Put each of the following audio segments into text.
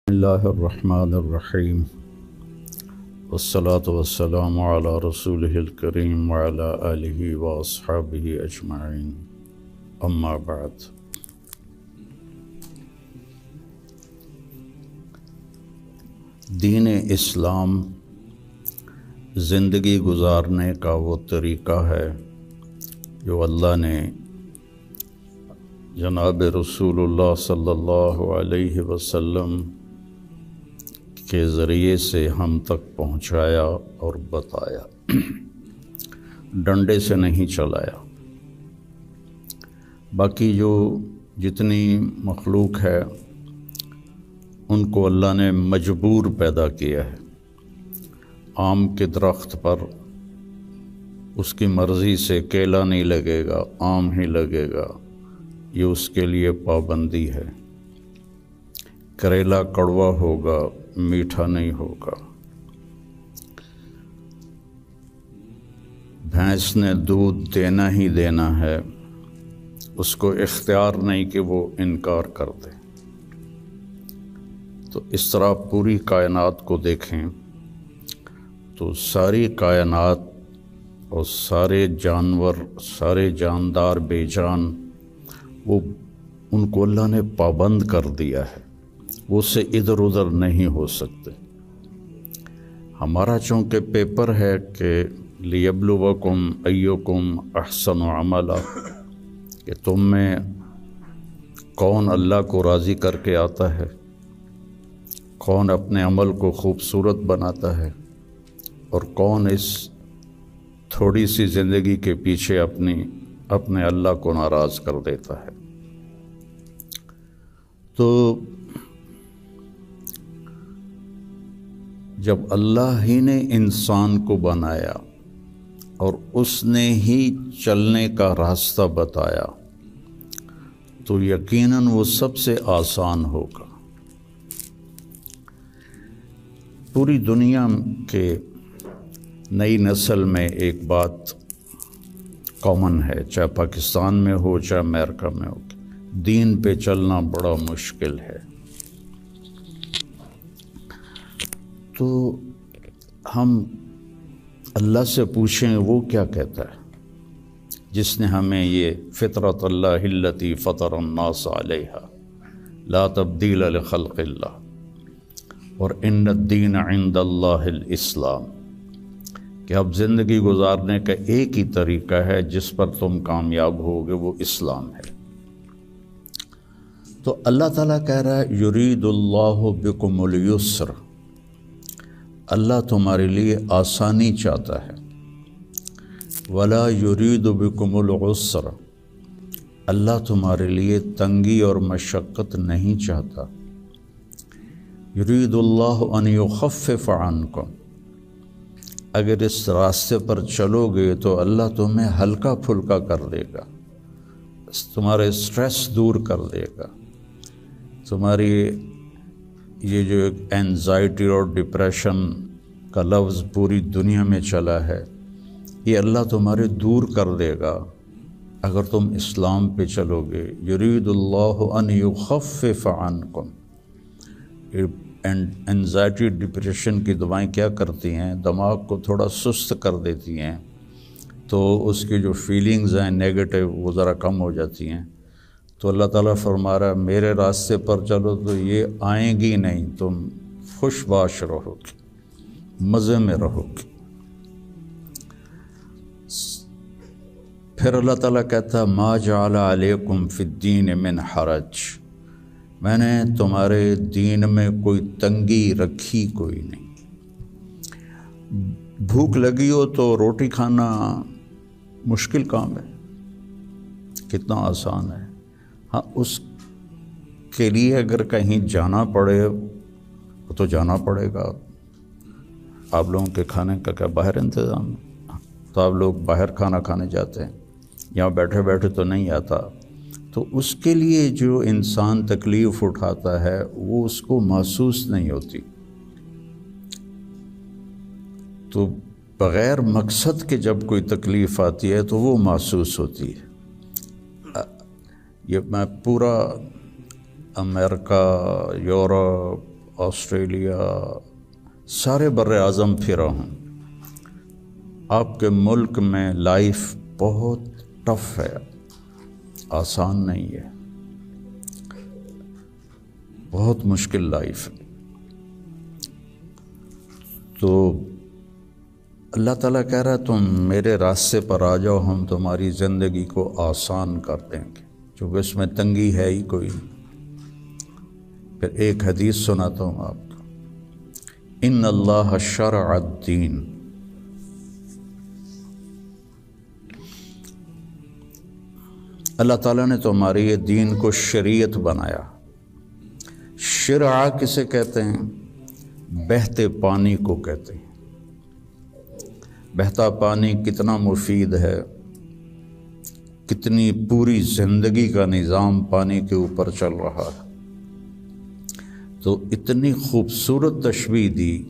اللہ الرحمن الرحیم والصلاة والسلام علی رسولہ الکریم وعلی آلہ واصحابہ اجمعین اما بعد۔ دین اسلام زندگی گزارنے کا وہ طریقہ ہے جو اللہ نے جناب رسول اللہ صلی اللہ علیہ وسلم کے ذریعے سے ہم تک پہنچایا اور بتایا، ڈنڈے سے نہیں چلایا۔ باقی جو جتنی مخلوق ہے ان کو اللہ نے مجبور پیدا کیا ہے۔ آم کے درخت پر اس کی مرضی سے کیلا نہیں لگے گا، آم ہی لگے گا، یہ اس کے لیے پابندی ہے۔ کریلا کڑوا ہوگا، میٹھا نہیں ہوگا۔ بھینس نے دودھ دینا ہی دینا ہے، اس کو اختیار نہیں کہ وہ انکار کر دے۔ تو اس طرح پوری کائنات کو دیکھیں تو ساری کائنات اور سارے جانور، سارے جاندار بے جان، وہ ان کو اللہ نے پابند کر دیا ہے، وہ سے ادھر ادھر نہیں ہو سکتے۔ ہمارا چونکہ پیپر ہے کہ لیبلوکم ایکم احسن عملا، کہ تم میں کون اللہ کو راضی کر کے آتا ہے، کون اپنے عمل کو خوبصورت بناتا ہے، اور کون اس تھوڑی سی زندگی کے پیچھے اپنے اللہ کو ناراض کر دیتا ہے۔ تو جب اللہ ہی نے انسان کو بنایا اور اس نے ہی چلنے کا راستہ بتایا تو یقیناً وہ سب سے آسان ہوگا۔ پوری دنیا کے نئی نسل میں ایک بات کامن ہے، چاہے پاکستان میں ہو چاہے امریکہ میں ہو، دین پہ چلنا بڑا مشکل ہے۔ تو ہم اللہ سے پوچھیں وہ کیا کہتا ہے جس نے ہمیں یہ فطرت اللہ التی فطر الناس علیہا لا تبدیل لخلق اللہ اور ان الدین عند اللہ الاسلام، کہ اب زندگی گزارنے کا ایک ہی طریقہ ہے جس پر تم کامیاب ہوگے، وہ اسلام ہے۔ تو اللہ تعالیٰ کہہ رہا ہے یرید اللہ بکم الیسر، اللہ تمہارے لیے آسانی چاہتا ہے، ولا یرید بکم العسر، اللہ تمہارے لیے تنگی اور مشقت نہیں چاہتا۔ یرید اللہ ان یخفف عنکم، اگر اس راستے پر چلو گے تو اللہ تمہیں ہلکا پھلکا کر دے گا، تمہارے اسٹریس دور کر دے گا، تمہاری یہ جو اینزائٹی اور ڈپریشن کا لفظ پوری دنیا میں چلا ہے، یہ اللہ تمہارے دور کر دے گا اگر تم اسلام پہ چلو گے۔ یرید اللہ ان یخفف عنکم، اینزائٹی ڈپریشن کی دوائیں کیا کرتی ہیں؟ دماغ کو تھوڑا سست کر دیتی ہیں، تو اس کی جو فیلنگز ہیں نیگیٹو وہ ذرا کم ہو جاتی ہیں۔ تو اللہ تعالیٰ فرما رہا ہے میرے راستے پر چلو تو یہ آئیں گی نہیں، تم خوش باش رہو گے، مزے میں رہو گے۔ پھر اللہ تعالیٰ کہتا ہے ما جعل علیکم فی الدین من حرج، میں نے تمہارے دین میں کوئی تنگی رکھی کوئی نہیں۔ بھوک لگی ہو تو روٹی کھانا مشکل کام ہے، کتنا آسان ہے۔ ہاں، اس کے لیے اگر کہیں جانا پڑے تو جانا پڑے گا۔ آپ لوگوں کے کھانے کا کیا باہر انتظام ہے؟ تو آپ لوگ باہر کھانا کھانے جاتے ہیں، یہاں بیٹھے بیٹھے تو نہیں آتا۔ تو اس کے لیے جو انسان تکلیف اٹھاتا ہے وہ اس کو محسوس نہیں ہوتی۔ تو بغیر مقصد کے جب کوئی تکلیف آتی ہے تو وہ محسوس ہوتی ہے۔ یہ میں پورا امریکہ، یورپ، آسٹریلیا، سارے بر اعظم پھرا ہوں، آپ کے ملک میں لائف بہت ٹف ہے، آسان نہیں ہے، بہت مشکل لائف ہے۔ تو اللہ تعالیٰ کہہ رہا ہے تم میرے راستے پر آ جاؤ، ہم تمہاری زندگی کو آسان کر دیں گے، چونکہ اس میں تنگی ہے ہی کوئی نہیں۔ پھر ایک حدیث سناتا ہوں آپ کو، ان اللہ شرع الدین، اللہ تعالیٰ نے تمہارے یہ دین کو شریعت بنایا۔ شرع کسے کہتے ہیں؟ بہتے پانی کو کہتے ہیں۔ بہتا پانی کتنا مفید ہے، کتنی پوری زندگی کا نظام پانی کے اوپر چل رہا ہے۔ تو اتنی خوبصورت تشبیہ دی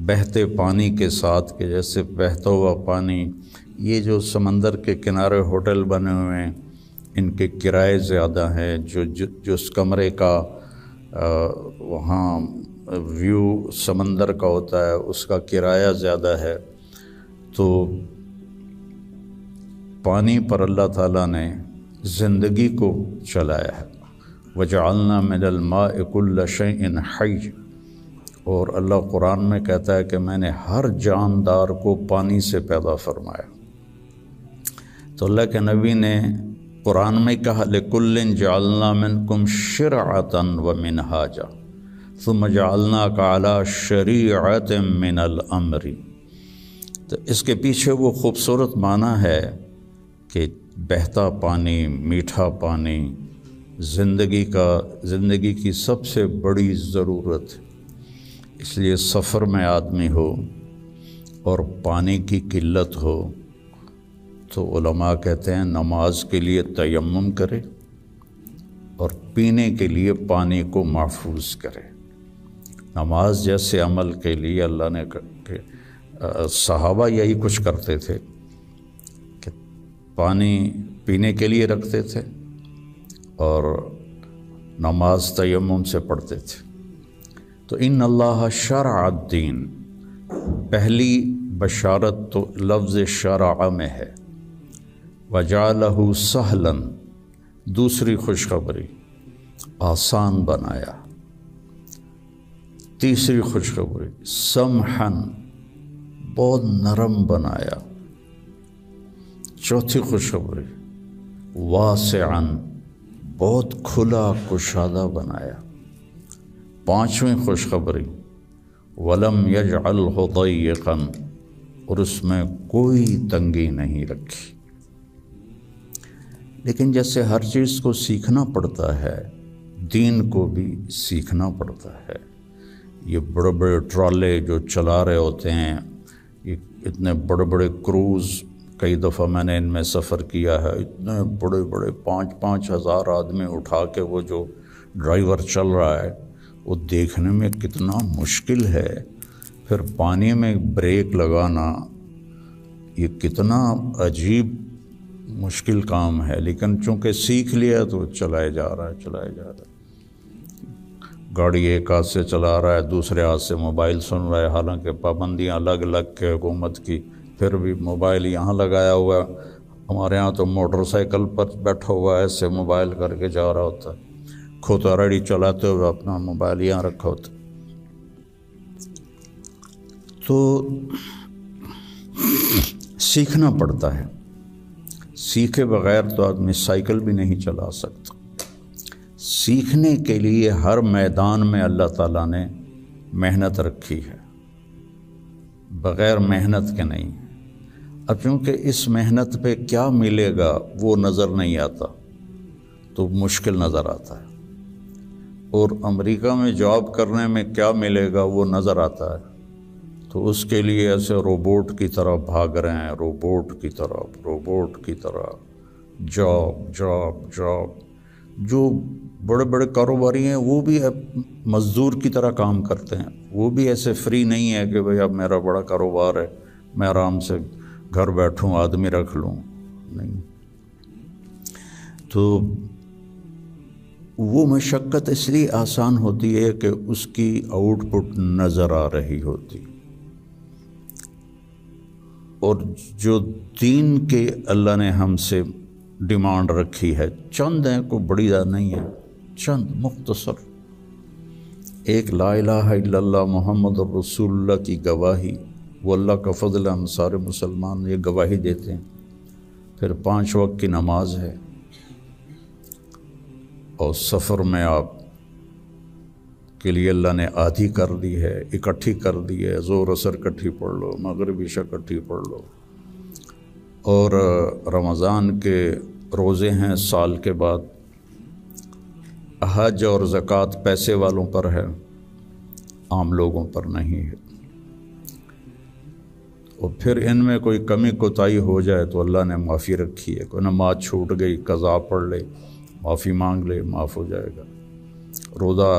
بہتے پانی کے ساتھ کہ جیسے بہتا ہوا پانی، یہ جو سمندر کے کنارے ہوٹل بنے ہوئے ہیں ان کے کرائے زیادہ ہیں، جو اس کمرے کا وہاں ویو سمندر کا ہوتا ہے اس کا کرایہ زیادہ ہے۔ تو پانی پر اللہ تعالیٰ نے زندگی کو چلایا ہے۔ وَجَعَلْنَا مِنَ الْمَاءِ كُلَّ شَيْءٍ حَيٍّ، اور اللہ قرآن میں کہتا ہے کہ میں نے ہر جاندار کو پانی سے پیدا فرمایا۔ تو اللہ کے نبی نے قرآن میں کہا لِكُلٍّ جَعَلْنَا مِنْكُمْ شِرْعَةً وَمِنْهَاجًا ثُمَّ جَعَلْنَاكَ عَلَى شَرِيعَةٍ مِنَ الْأَمْرِ۔ تو اس کے پیچھے وہ خوبصورت معنی ہے کہ بہتا پانی، میٹھا پانی زندگی کی سب سے بڑی ضرورت ہے۔ اس لیے سفر میں آدمی ہو اور پانی کی قلت ہو تو علماء کہتے ہیں نماز کے لیے تیمم کرے اور پینے کے لیے پانی کو محفوظ کرے۔ نماز جیسے عمل کے لیے اللہ نے صحابہ یہی کچھ کرتے تھے کہ پانی پینے کے لیے رکھتے تھے اور نماز تیمم سے پڑھتے تھے۔ تو ان اللہ شرع الدین، پہلی بشارت تو لفظ شرع میں ہے، وجعلہ سہلا، دوسری خوشخبری آسان بنایا، تیسری خوشخبری سمحن، بہت نرم بنایا، چوتھی خوشخبری واسعن، بہت کھلا کشادہ بنایا، پانچویں خوشخبری ولم یجعلہ ضیقا، اور اس میں کوئی تنگی نہیں رکھی۔ لیکن جیسے ہر چیز کو سیکھنا پڑتا ہے، دین کو بھی سیکھنا پڑتا ہے۔ یہ بڑے بڑے ٹرالے جو چلا رہے ہوتے ہیں، یہ اتنے بڑے بڑے کروز، کئی دفعہ میں نے ان میں سفر کیا ہے، اتنے بڑے بڑے 5-5 ہزار آدمی اٹھا کے وہ جو ڈرائیور چل رہا ہے وہ دیکھنے میں کتنا مشکل ہے۔ پھر پانی میں بریک لگانا یہ کتنا عجیب مشکل کام ہے، لیکن چونکہ سیکھ لیا تو چلائے جا رہا ہے۔ گاڑی ایک ہاتھ سے چلا رہا ہے، دوسرے ہاتھ سے موبائل سن رہا ہے، حالانکہ پابندیاں الگ الگ کے حکومت کی، پھر بھی موبائل یہاں لگایا ہوا ہے۔ ہمارے ہاں تو موٹر سائیکل پر بیٹھا ہوا ہے، ایسے موبائل کر کے جا رہا ہوتا ہے، کھوتا ریڈی چلاتے ہوئے اپنا موبائل یہاں رکھا ہوتا ہے۔ تو سیکھنا پڑتا ہے، سیکھے بغیر تو آدمی سائیکل بھی نہیں چلا سکتا۔ سیکھنے کے لیے ہر میدان میں اللہ تعالیٰ نے محنت رکھی ہے، بغیر محنت کے نہیں۔ اب چونکہ اس محنت پہ کیا ملے گا وہ نظر نہیں آتا تو مشکل نظر آتا ہے، اور امریکہ میں جاب کرنے میں کیا ملے گا وہ نظر آتا ہے، تو اس کے لیے ایسے روبوٹ کی طرح بھاگ رہے ہیں، روبوٹ کی طرح جاب۔ جو بڑے بڑے کاروباری ہیں وہ بھی مزدور کی طرح کام کرتے ہیں، وہ بھی ایسے فری نہیں ہے کہ بھئی اب میرا بڑا کاروبار ہے میں آرام سے گھر بیٹھوں آدمی رکھ لوں، نہیں۔ تو وہ مشقت اس لیے آسان ہوتی ہے کہ اس کی آؤٹ پٹ نظر آ رہی ہوتی، اور جو دین کے اللہ نے ہم سے ڈیمانڈ رکھی ہے چند ہیں، کوئی بڑی بات نہیں ہے، چند مختصر، ایک لا الہ الا اللہ محمد الرسول اللہ کی گواہی، وہ اللہ کا فضل، ہم سارے مسلمان یہ گواہی دیتے ہیں، پھر 5 وقت کی نماز ہے، اور سفر میں آپ کے لیے اللہ نے آدھی کر دی ہے، اکٹھی کر دی ہے، ظہر عصر اکٹھی پڑھ لو، مغرب عشاء اکٹھی پڑھ لو، اور رمضان کے روزے ہیں سال کے بعد، حج اور زکوٰۃ پیسے والوں پر ہے، عام لوگوں پر نہیں ہے، اور پھر ان میں کوئی کمی کوتاہی ہو جائے تو اللہ نے معافی رکھی ہے، کوئی نماز چھوٹ گئی قضا پڑھ لے، معافی مانگ لے، معاف ہو جائے گا، روزہ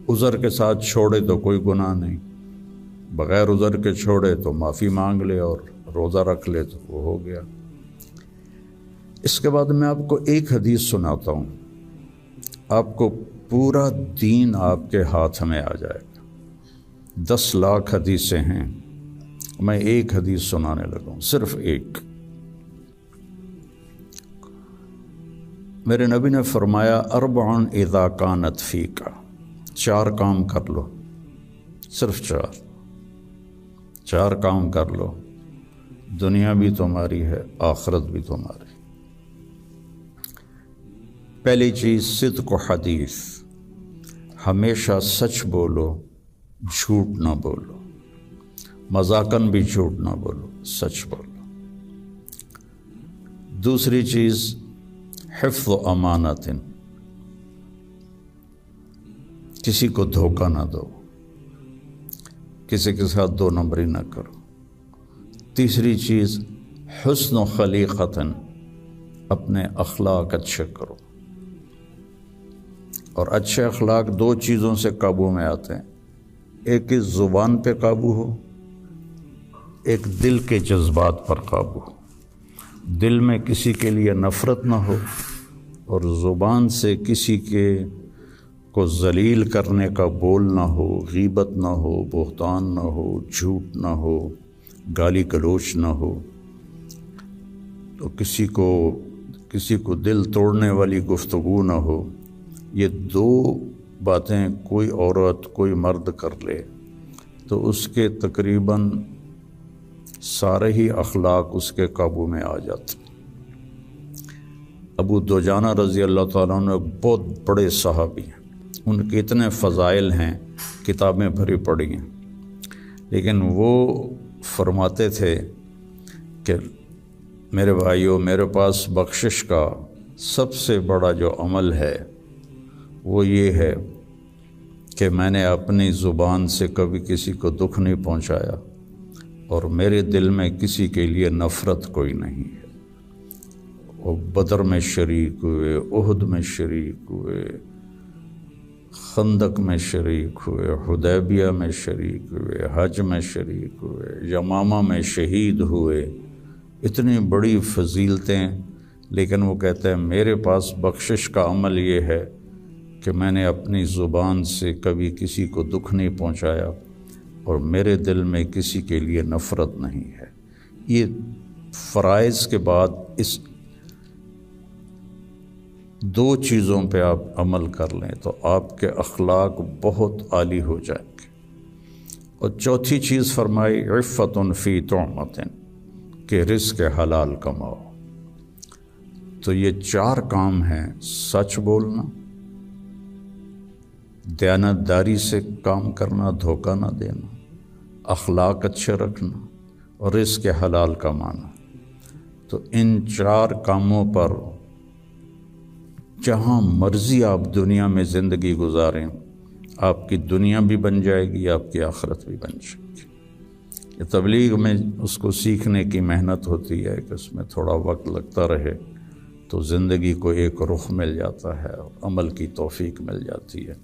عذر کے ساتھ چھوڑے تو کوئی گناہ نہیں، بغیر عذر کے چھوڑے تو معافی مانگ لے اور روزہ رکھ لے تو وہ ہو گیا۔ اس کے بعد میں آپ کو ایک حدیث سناتا ہوں، آپ کو پورا دین آپ کے ہاتھ میں آ جائے گا۔ 10 لاکھ حدیثیں ہیں، میں ایک حدیث سنانے لگا ہوں، صرف ایک۔ میرے نبی نے فرمایا 4 اذا کانت فیک، 4 کام کر لو، صرف 4 کام کر لو، دنیا بھی تمہاری ہے، آخرت بھی تمہاری۔ پہلی چیز صدق و حدیث، ہمیشہ سچ بولو، جھوٹ نہ بولو، مذاقاً بھی جھوٹ نہ بولو، سچ بولو۔ دوسری چیز حفظ و امانت، کسی کو دھوکہ نہ دو، کسی کے ساتھ 2 نمبری نہ کرو۔ تیسری چیز حسن و خلیقت، اپنے اخلاق اچھے کرو، اور اچھے اخلاق 2 چیزوں سے قابو میں آتے ہیں، ایک اس زبان پہ قابو ہو، ایک دل کے جذبات پر قابو ہو، دل میں کسی کے لیے نفرت نہ ہو، اور زبان سے کسی کے کو ذلیل کرنے کا بول نہ ہو، غیبت نہ ہو، بہتان نہ ہو، جھوٹ نہ ہو، گالی گلوچ نہ ہو، تو کسی کو دل توڑنے والی گفتگو نہ ہو۔ یہ 2 باتیں کوئی عورت کوئی مرد کر لے تو اس کے تقریباً سارے ہی اخلاق اس کے قابو میں آ جاتے۔ ابو دجانہ رضی اللہ تعالیٰ عنہ بہت بڑے صحابی ہیں، ان کے اتنے فضائل ہیں، کتابیں بھری پڑی ہیں، لیکن وہ فرماتے تھے کہ میرے بھائیوں، میرے پاس بخشش کا سب سے بڑا جو عمل ہے وہ یہ ہے کہ میں نے اپنی زبان سے کبھی کسی کو دکھ نہیں پہنچایا، اور میرے دل میں کسی کے لیے نفرت کوئی نہیں ہے۔ وہ بدر میں شریک ہوئے، احد میں شریک ہوئے، خندق میں شریک ہوئے، حدیبیہ میں شریک ہوئے، حج میں شریک ہوئے، یمامہ میں شہید ہوئے، اتنی بڑی فضیلتیں، لیکن وہ کہتے ہیں میرے پاس بخشش کا عمل یہ ہے کہ میں نے اپنی زبان سے کبھی کسی کو دکھ نہیں پہنچایا، اور میرے دل میں کسی کے لیے نفرت نہیں ہے۔ یہ فرائض کے بعد اس 2 چیزوں پہ آپ عمل کر لیں تو آپ کے اخلاق بہت عالی ہو جائیں گے۔ اور چوتھی چیز فرمائی عفت فی طعمۃ، کہ رزق حلال کماؤ۔ تو یہ 4 کام ہیں، سچ بولنا، دیانتداری سے کام کرنا، دھوکہ نہ دینا، اخلاق اچھے رکھنا، اور رزق حلال کمانا۔ تو ان 4 کاموں پر جہاں مرضی آپ دنیا میں زندگی گزاریں، آپ کی دنیا بھی بن جائے گی، آپ کی آخرت بھی بن جائے گی۔ یہ تبلیغ میں اس کو سیکھنے کی محنت ہوتی ہے کہ اس میں تھوڑا وقت لگتا رہے تو زندگی کو ایک رخ مل جاتا ہے اور عمل کی توفیق مل جاتی ہے۔